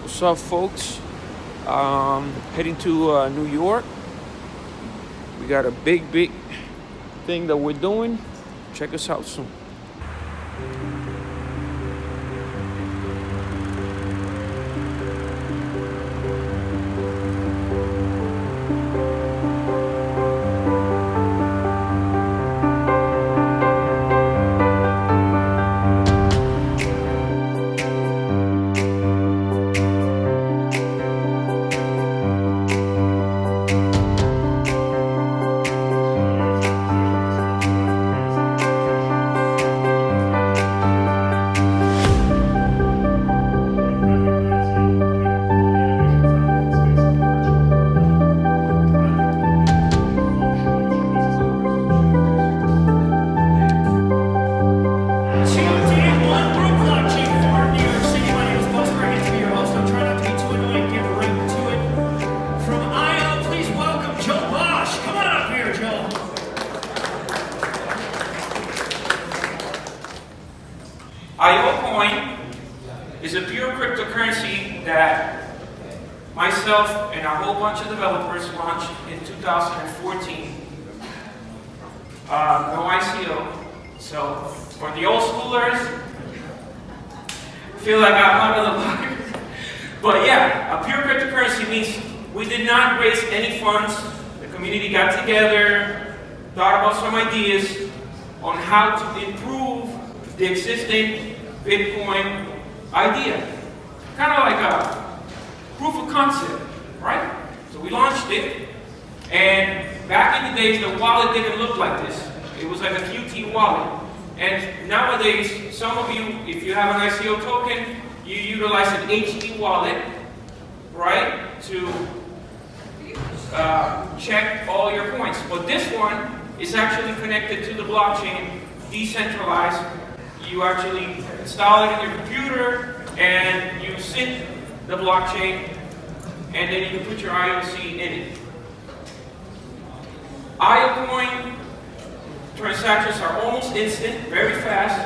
What's up, folks? Heading to New York. We got a big thing that we're doing. Check us out soon. Coin is a pure cryptocurrency that myself and a whole bunch of developers launched in 2014. No ICO. So for the old schoolers, feel like I'm under the blocker. But yeah, a pure cryptocurrency means we did not raise any funds. The community got together, thought about some ideas on how to improve the existing Bitcoin idea. Kind of like a proof of concept, right? So we launched it, and back in the days, the wallet didn't look like this. It was like a QT wallet. And nowadays, some of you, if you have an ICO token, you utilize an HD wallet, right, to check all your points. But this one is actually connected to the blockchain, decentralized. You actually install it in your computer and you sync the blockchain, and then you can put your IOC in it. IOCoin transactions are almost instant, very fast.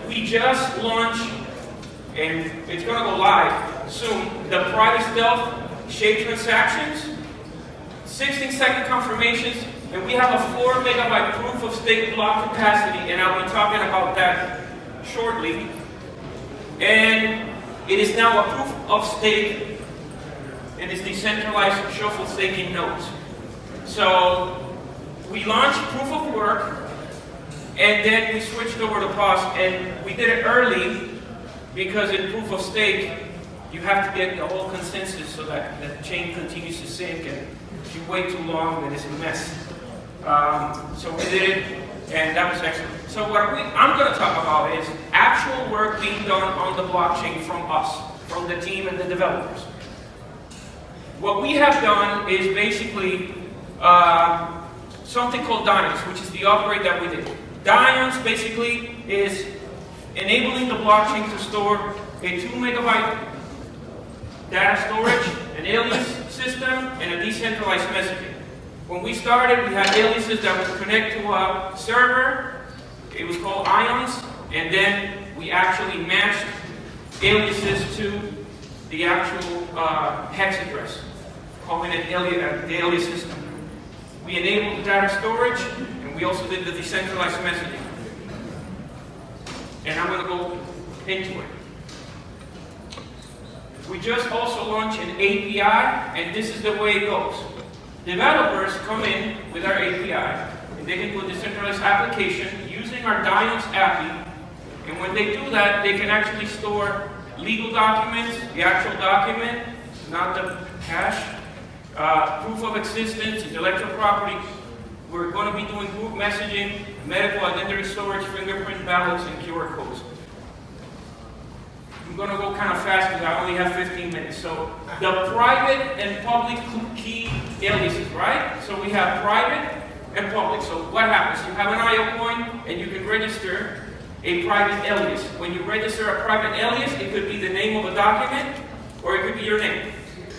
We just launched, and it's going to go live soon, the private stealth shape transactions, 16-second confirmations, and we have a 4 megabyte proof of stake block capacity, and I'll be talking about that shortly. And it is now a proof of stake, and it's decentralized shuffle staking nodes. So we launched proof of work, and then we switched over to POS, and we did it early because in proof of stake, you have to get the whole consensus so that the chain continues to sync, and if you wait too long, then it's a mess. So we did it, and that was excellent. So what I'm going to talk about is actual work being done on the blockchain from us, from the team and the developers. What we have done is basically something called Dions, which is the upgrade that we did. Dions basically is enabling the blockchain to store a 2 megabyte data storage, an alias system, and a decentralized messaging. When we started, we had aliases that would connect to a server. It was called Ions, and then we actually matched aliases to the actual hex address, calling it the alias system. We enabled the data storage, and we also did the decentralized messaging. And I'm going to go into it. We just also launched an API, and this is the way it goes. Developers come in with our API, and they can do a decentralized application using our Dions API, and when they do that, they can actually store legal documents, the actual document, not the hash, proof of existence, intellectual property. We're going to be doing group messaging, medical identity storage, fingerprint ballots, and QR codes. I'm going to go kind of fast because I only have 15 minutes. So the private and public key aliases, right? So we have private and public. So what happens? You have an IO coin and you can register a private alias. When you register a private alias, it could be the name of a document or it could be your name.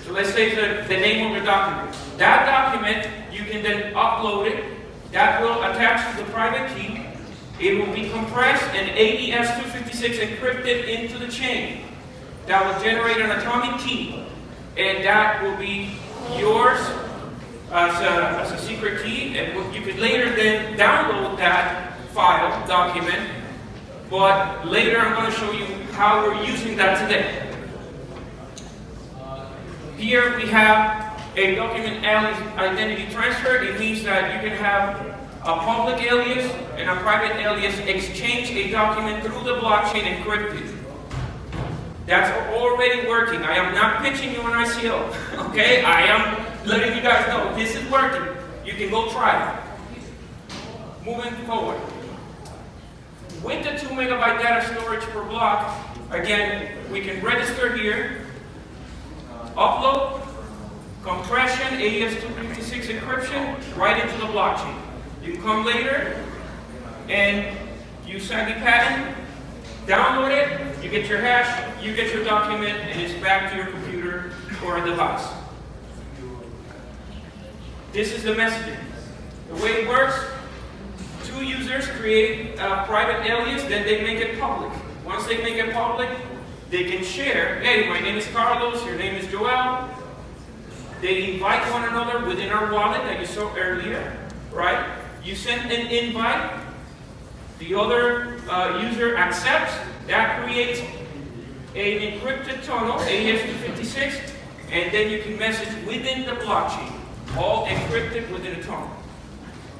So let's say the name of your document. That document, you can then upload it. That will attach to the private key. It will be compressed and AES-256 encrypted into the chain. that will generate an atomic key, and that will be yours as a secret key, and you could later then download that file, document, but later I'm going to show you how we're using that today. Here we have a document alias identity transfer. It means that you can have a public alias and a private alias exchange a document through the blockchain encrypted. That's already working. I am not pitching you an ICO, okay? I am letting you guys know this is working. You can go try it. Moving forward. With the 2 megabyte data storage per block, again, we can register here, upload, compression, AES-256 encryption, right into the blockchain. You can come later and use Saggy patent, download it, you get your hash, you get your document, and it's back to your computer or a device. This is the messaging. The way it works, 2 users create a private alias, then they make it public. Once they make it public, they can share, hey, my name is Carlos, your name is Joel. They invite one another within our wallet that you saw earlier, right? You send an invite, the other user accepts, that creates an encrypted tunnel, AES-256, and then you can message within the blockchain, all encrypted within a tunnel.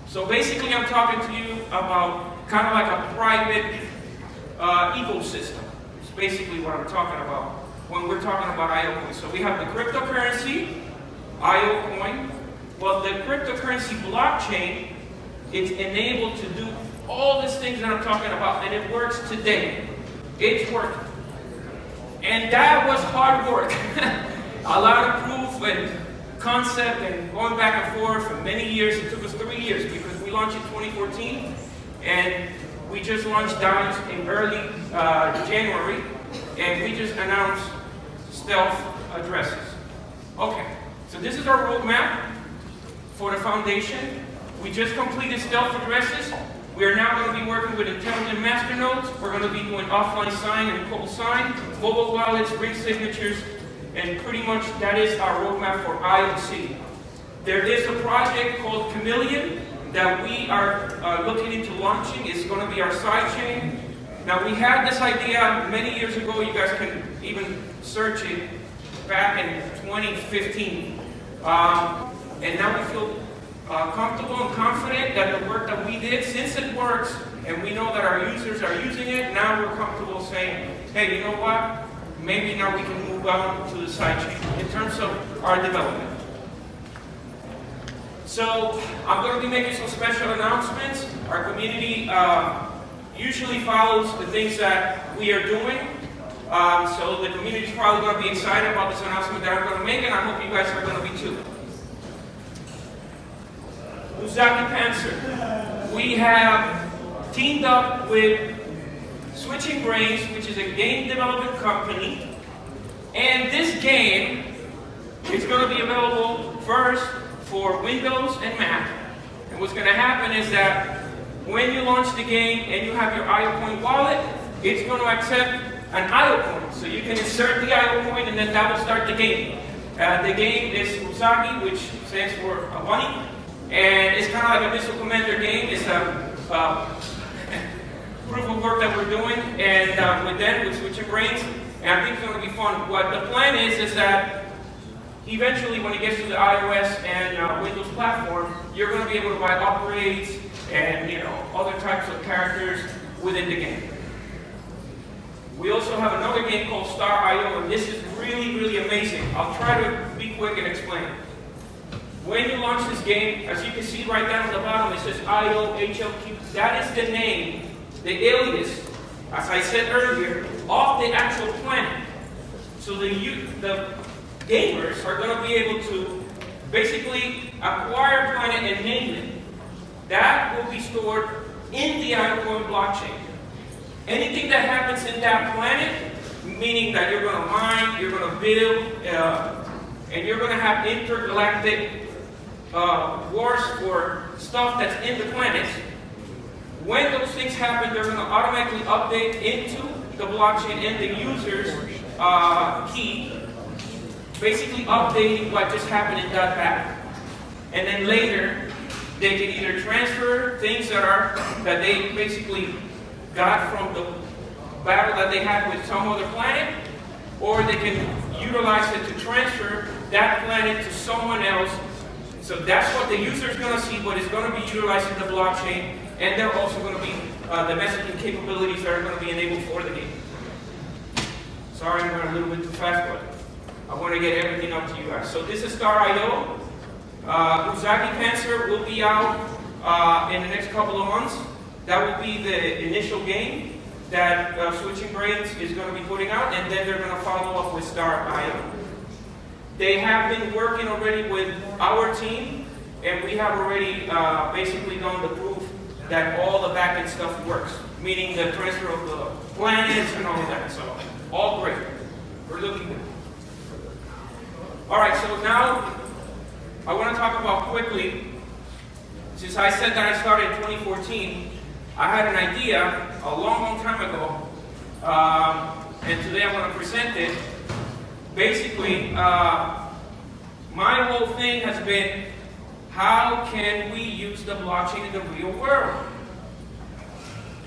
So basically I'm talking to you about kind of like a private ecosystem. It's basically what I'm talking about when we're talking about IO coins. So we have the cryptocurrency, IO coin. Well, the cryptocurrency blockchain is enabled to do all these things that I'm talking about, and it works today. It's working. And that was hard work. A lot of proof and concept and going back and forth for many years. It took us 3 years because we launched in 2014 and we just launched Diamonds in early January, and we just announced stealth addresses. Okay, so this is our roadmap for the foundation. We just completed stealth addresses. We are now going to be working with intelligent masternodes. We're going to be doing offline sign and cold sign, mobile wallets, ring signatures, and pretty much that is our roadmap for IOC. There is a project called Chameleon that we are looking into launching. It's going to be our sidechain. Now we had this idea many years ago. You guys can even search it back in 2015. And now we feel comfortable and confident that the work that we did, since it works, and we know that our users are using it, now we're comfortable saying, hey, you know what? Maybe now we can move on to the sidechain in terms of our development. So I'm going to be making some special announcements. Our community usually follows the things that we are doing. So the community is probably going to be excited about this announcement that I'm going to make, and I hope you guys are going to be too. Uzaki Panzer. We have teamed up with Switching Brains, which is a game development company, and this game is going to be available first for Windows and Mac. And what's going to happen is that when you launch the game and you have your IOCoin wallet, it's going to accept an IOCoin. So you can insert the IOCoin and then that will start the game. The game is Uzaki, which stands for a bunny. And it's kind of like a missile commander game. It's a proof of work that we're doing, and with them, with Switching Brains, and I think it's going to be fun. What the plan is that eventually, when it gets to the iOS and Windows platform, you're going to be able to buy upgrades and other types of characters within the game. We also have another game called Star.io, and this is really, really amazing. I'll try to be quick and explain. When you launch this game, as you can see right down at the bottom, it says IO HLQ. That is the name, the alias, as I said earlier, of the actual planet. So the gamers are going to be able to basically acquire a planet and name it. That will be stored in the IOCoin blockchain. Anything that happens in that planet, meaning that you're going to mine, you're going to build, and you're going to have intergalactic wars for stuff that's in the planets. When those things happen, they're going to automatically update into the blockchain, and the users key, basically updating what just happened in that battle. And then later, they can either transfer things that they basically got from the battle that they had with some other planet, or they can utilize it to transfer that planet to someone else. So that's what the user is going to see, but it's going to be utilizing the blockchain, and they're also going to be the messaging capabilities that are going to be enabled for the game. Sorry, I'm going a little bit too fast, but I want to get everything up to you guys. So this is Star.io. Uzagi Panzer will be out in the next couple of months. That will be the initial game that Switching Brains is going to be putting out, and then they're going to follow up with Star.io. They have been working already with our team, and we have already basically done the proof that all the backend stuff works, meaning the transfer of the planets and all of that. So, all great. We're looking good. All right, so now I want to talk about quickly, since I said that I started in 2014, I had an idea a long time ago, and today I want to present it. Basically, my whole thing has been, how can we use the blockchain in the real world?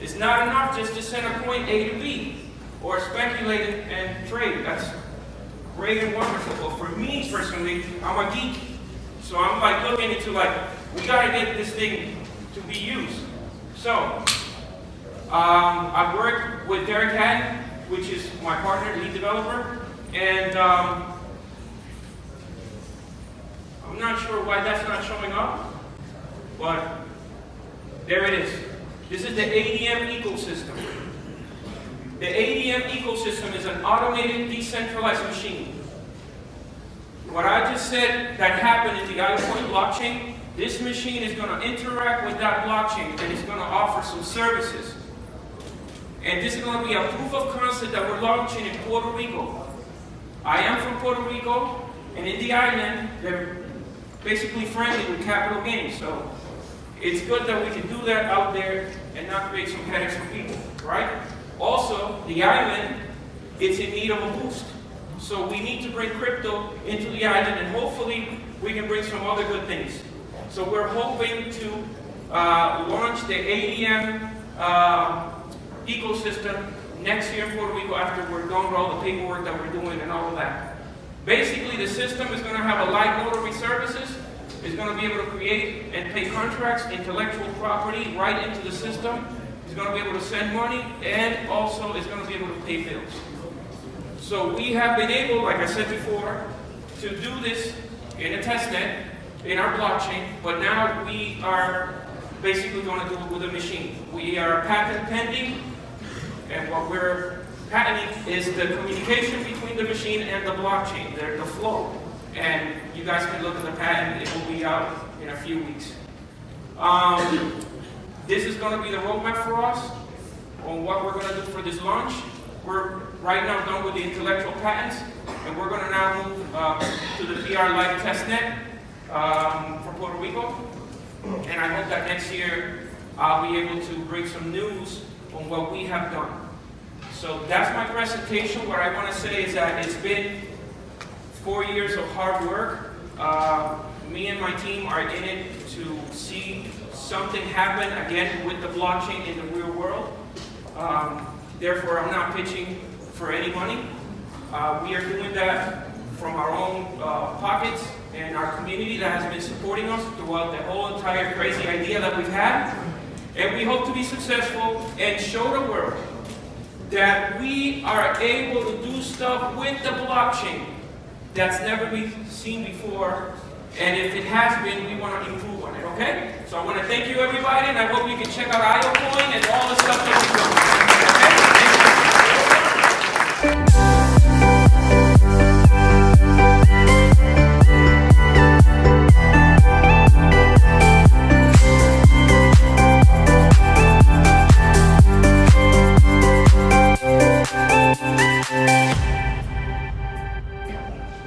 It's not enough just to send a coin A to B, or speculate and trade. That's great and wonderful. But for me personally, I'm a geek. So I'm like looking into we gotta get this thing to be used. So, I've worked with Derek Hatton, which is my partner, lead developer, and I'm not sure why that's not showing up, but there it is. This is the ADM ecosystem. The ADM ecosystem is an automated, decentralized machine. What I just said that happened in the IOCoin blockchain, this machine is going to interact with that blockchain and it's going to offer some services. And this is going to be a proof of concept that we're launching in Puerto Rico. I am from Puerto Rico, and in the island, they're basically friendly with capital gains. So it's good that we can do that out there and not create some headaches for people, right? Also, the island is in need of a boost. So we need to bring crypto into the island, and hopefully we can bring some other good things. So we're hoping to launch the ADM ecosystem next year in Puerto Rico after we're done with all the paperwork that we're doing and all of that. Basically, the system is going to have a live notary services. It's going to be able to create and pay contracts, intellectual property right into the system. It's going to be able to send money, and also it's going to be able to pay bills. So we have been able, like I said before, to do this in a testnet in our blockchain, but now we are basically going to do it with a machine. We are patent pending, and what we're patenting is the communication between the machine and the blockchain, the flow. And you guys can look at the patent, it will be out in a few weeks. This is going to be the roadmap for us on what we're going to do for this launch. We're right now done with the intellectual patents, and we're going to now move to the PR Live testnet for Puerto Rico. And I hope that next year I'll be able to bring some news on what we have done. So that's my presentation. What I want to say is that it's been 4 years of hard work. Me and my team are in it to see something happen again with the blockchain in the real world. Therefore, I'm not pitching for any money. We are doing that from our own pockets and our community that has been supporting us throughout the whole entire crazy idea that we've had. And we hope to be successful and show the world that we are able to do stuff with the blockchain that's never been seen before. And if it has been, we want to improve on it, okay? So I want to thank you, everybody, and I hope you can check out IOCoin and all the stuff that we've done. Okay? Thank you.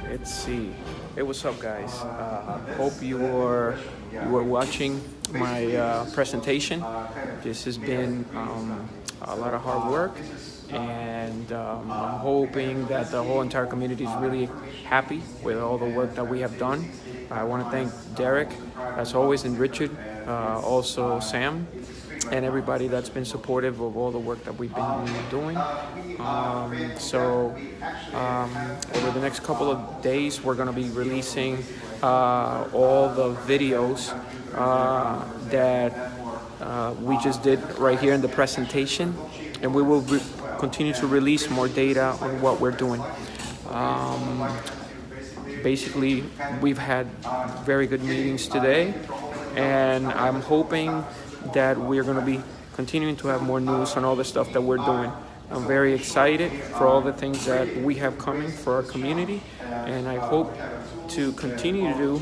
Let's see. Hey, what's up, guys? Hope you were watching my presentation. This has been a lot of hard work. And I'm hoping that the whole entire community is really happy with all the work that we have done. I want to thank Derek, as always, and Richard, also Sam, and everybody that's been supportive of all the work that we've been doing. Over the next couple of days, we're going to be releasing all the videos that we just did right here in the presentation, and we will continue to release more data on what we're doing. Basically, we've had very good meetings today, and I'm hoping that we're going to be continuing to have more news on all the stuff that we're doing. I'm very excited for all the things that we have coming for our community, and I hope to continue to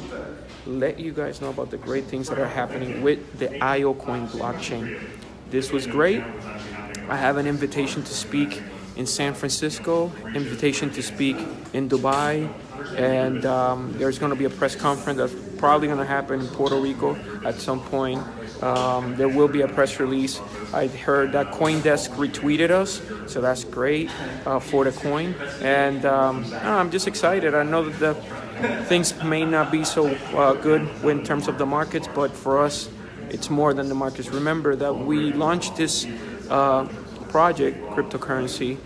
let you guys know about the great things that are happening with the IOCoin blockchain. This was great. I have an invitation to speak in San Francisco, invitation to speak in Dubai, and there's going to be a press conference that's probably going to happen in Puerto Rico at some point. There will be a press release. I heard that CoinDesk retweeted us, so that's great for the coin. And I'm just excited. I know that the things may not be so good in terms of the markets, but for us, it's more than the markets. Remember that we launched this project, cryptocurrency,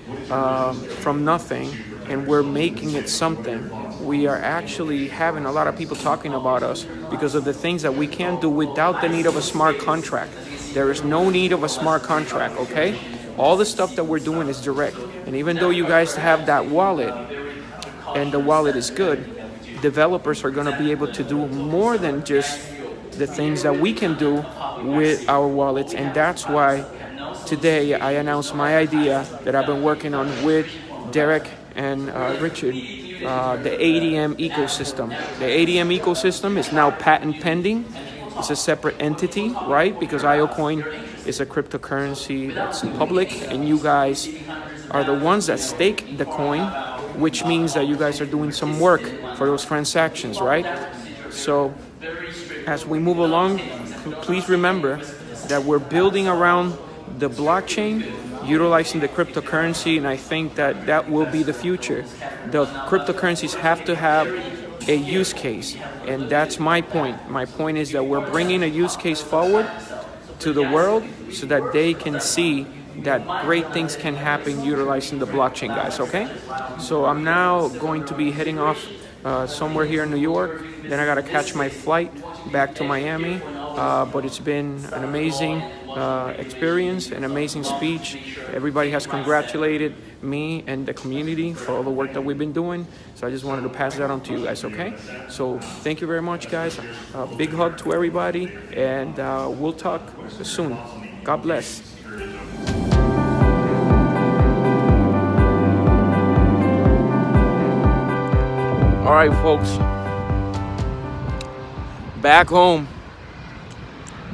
from nothing, and we're making it something. We are actually having a lot of people talking about us because of the things that we can do without the need of a smart contract. There is no need of a smart contract, okay? All the stuff that we're doing is direct. And even though you guys have that wallet, and the wallet is good, developers are going to be able to do more than just the things that we can do with our wallets. And that's why today I announced my idea that I've been working on with Derek and Richard, the ADM ecosystem. The ADM ecosystem is now patent pending. It's a separate entity, right? Because IOCoin is a cryptocurrency that's public, and you guys are the ones that stake the coin, which means that you guys are doing some work for those transactions, right? So as we move along, please remember that we're building around the blockchain, utilizing the cryptocurrency, and I think that that will be the future. The cryptocurrencies have to have a use case, and that's my point. My point is that we're bringing a use case forward to the world so that they can see that great things can happen utilizing the blockchain, guys, okay? So I'm now going to be heading off somewhere here in New York. Then I got to catch my flight back to Miami. But it's been an amazing experience, an amazing speech. Everybody has congratulated me and the community for all the work that we've been doing. So I just wanted to pass that on to you guys, okay? So thank you very much, guys. A big hug to everybody, and we'll talk soon. God bless. All right, folks. Back home.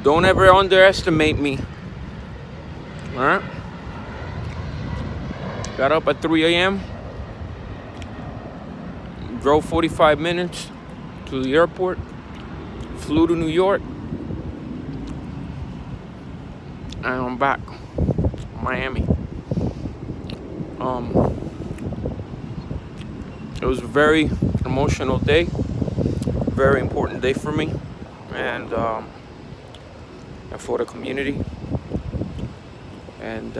Don't ever underestimate me. All right? Got up at 3 a.m. Drove 45 minutes to the airport. Flew to New York. And I'm back. Miami. It was a very emotional day. Very important day for me. And for the community, and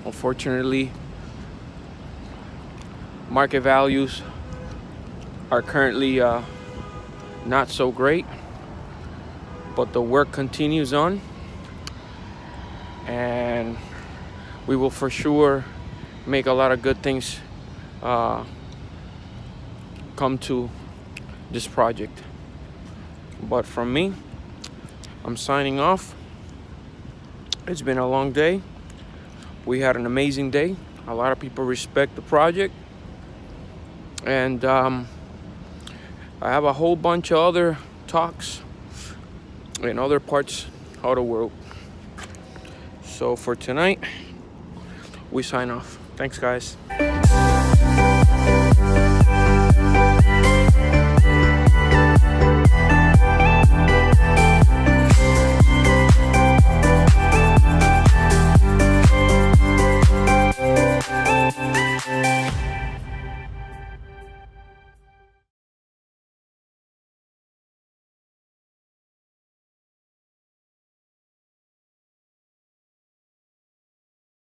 unfortunately market values are currently not so great, but the work continues on, and we will for sure make a lot of good things come to this project. But from me, I'm signing off. It's been a long day. We had an amazing day. A lot of people respect the project. And I have a whole bunch of other talks in other parts of the world. So for tonight, we sign off. Thanks, guys.